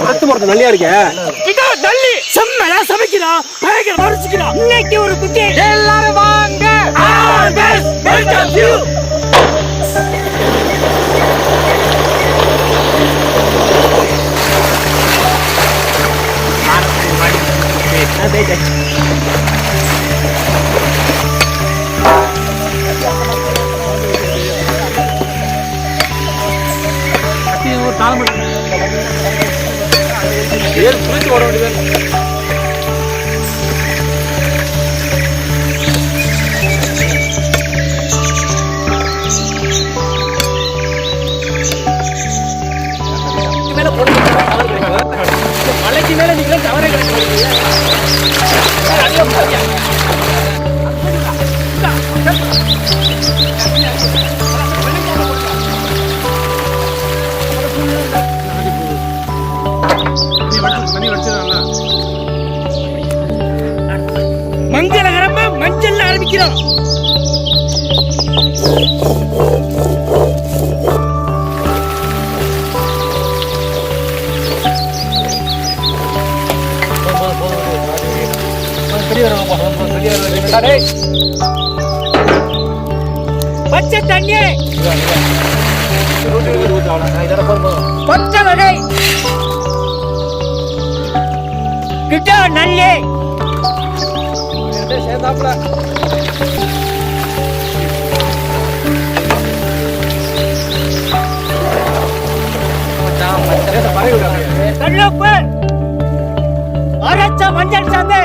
ஆத்து மரத்து நல்லியா இருக்க நல்லி செம்மையா சமைக்கிறான் பயங்கர மறைச்சிக்கிறான். இன்னைக்கு ஒரு குட்டி எல்லாரும் வாங்க. மலைக்கு மேல நீங்க தவறை மங்களகரமா மஞ்சள் ஆரம்பிக்கிறோம். பச்சை தண்ணி பச்சை வகை கிட்ட நல்லே சேர்ந்தாப்புல கல்லுப்பு அரைச்ச மஞ்சள் சாந்து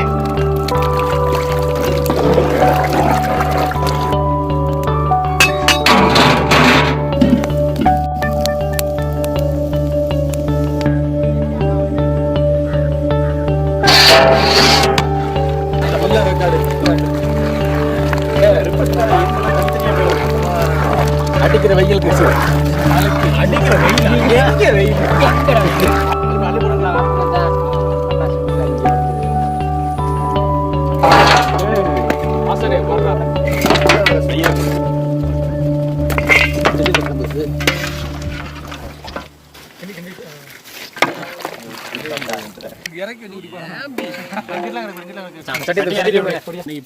அடிக்கிற வெயில் அடிக்கிற வெயில்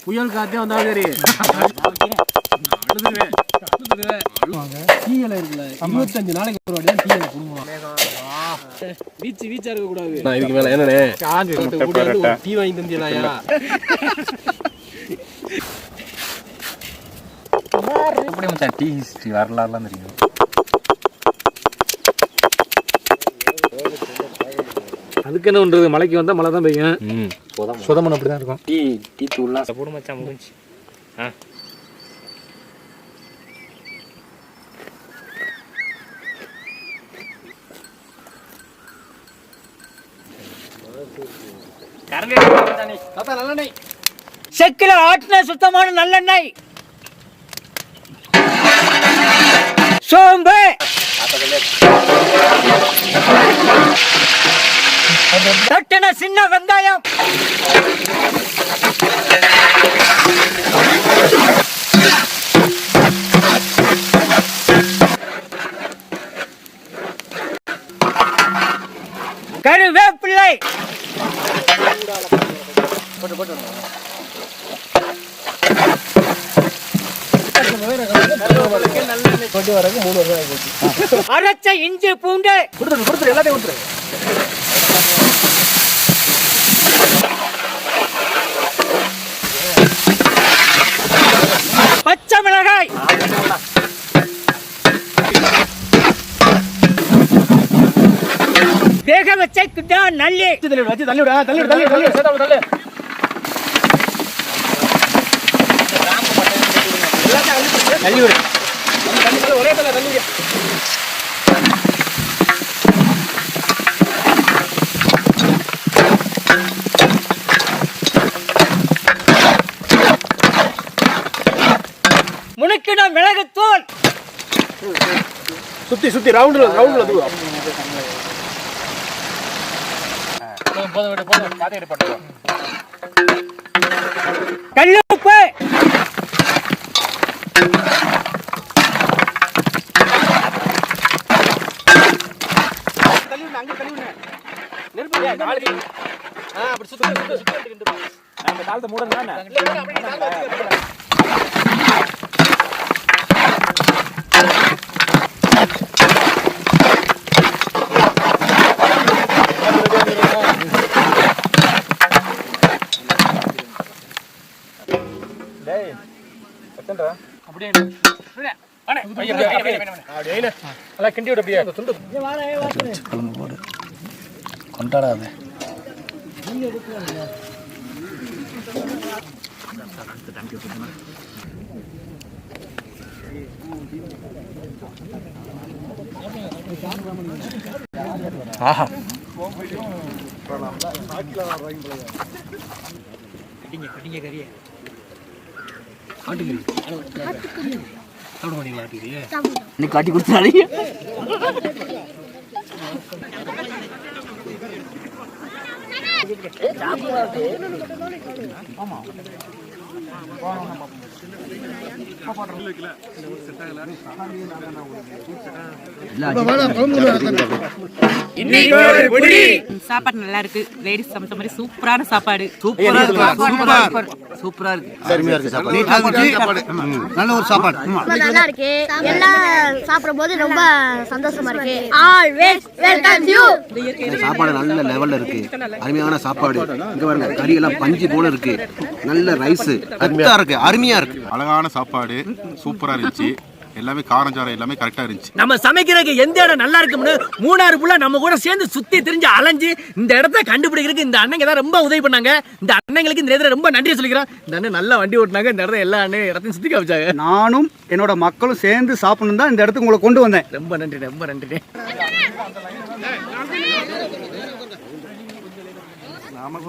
புயல் காத்தே வந்தா சரி தீயலை இருக்குல்ல 25 நாளைக்கு ஒரு வாட்டி தான் தீயலை குடும்பம் வீச்சா இருக்க கூடாது. இதுக்கு மேல என்னண்ணே டீ வாங்கி தந்தியா எப்படி மச்சான் டீ ஹிஸ்டரி வரலாறுலாம் தெரியும். அதுக்கு என்ன பண்றது, மழைக்கு வந்தா மழை தான் பெய்யும். சுதமன் அப்படிதான் இருக்கும். டீ தூள்லாம் போடு மச்சான் முடிஞ்சு. செக்கில ஆட்டின சுத்தமான நல்லெண்ணெய், சோம்பு, தட்டின சின்ன வெங்காயம், கருவேப்பிள்ளை, அரைச்ச இஞ்சி பூண்டு எல்லாத்தையும் கொடுத்துரு. பச்சை மிளகாய், வேக வச்ச கிட்டா நல்லி முனுக்கின மிளகுத்தூள் சுத்தி ரவுண்ட்ல கல்லுப்பு, அப்படி சுத்து அந்த காலத்தை மூடணும் அப்படியே கிண்டி விட அப்படியே குழம்பு போடு கொண்டாடாத ஆஹா கட்டிங்க கறியே ஆட்டுக்கறி சாப்பிட மாட்டீங்களா ஆட்டுக்கறியே நீ காட்டி கொடுத்தாலே ஆமா சாப்பாடு நல்லா இருக்கு. லேடிஸ் சமைச்ச மாதிரி சூப்பரான சாப்பாடு. சூப்பரா இருக்கு. அருமையா இருக்கு சாப்பாடு. நல்ல ஒரு சாப்பாடு. ரொம்ப நல்லா இருக்கு. எல்லாம் சாப்பிடும்போது ரொம்ப சந்தோஷமா இருக்கு. Always welcome you. சாப்பாடு நல்ல லெவல்ல இருக்கு. அருமையான சாப்பாடு. இங்க பாருங்க கறி எல்லாம் பஞ்சு போல இருக்கு. நல்ல ரைஸ் கரெக்டா இருக்கு. அருமையா இருக்கு. அழகான சாப்பாடு சூப்பரா இருந்துச்சு. எல்லாமே காரஞ்சாரம் எல்லாமே கரெக்டா இருந்துச்சு. நம்ம சமைக்கிறதுக்கு எந்த இடம் நல்லா இருக்கும்னு மூணாறு புள்ள நம்ம கூட சேர்ந்து சுத்தி திரிஞ்சு அலைஞ்சு இந்த இடத்த கண்டுபிடிக்கிறதுக்கு இந்த அண்ணங்க தான் ரொம்ப உதவி பண்ணாங்க. இந்த அண்ணங்களுக்கு இந்த இடத்துல ரொம்ப நன்றி சொல்லிக்கிறோம். இந்த அண்ணன் நல்லா வண்டி ஓட்டினாங்க. இந்த இடத்துல எல்லா அண்ணன் இடத்தையும் சுத்தி காமிச்சாங்க. நானும் என்னோட மக்களும் சேர்ந்து சாப்பிடணும் தான் இந்த இடத்துக்கு உங்களை கொண்டு வந்தேன். ரொம்ப நன்றி ரொம்ப நன்றி. நாம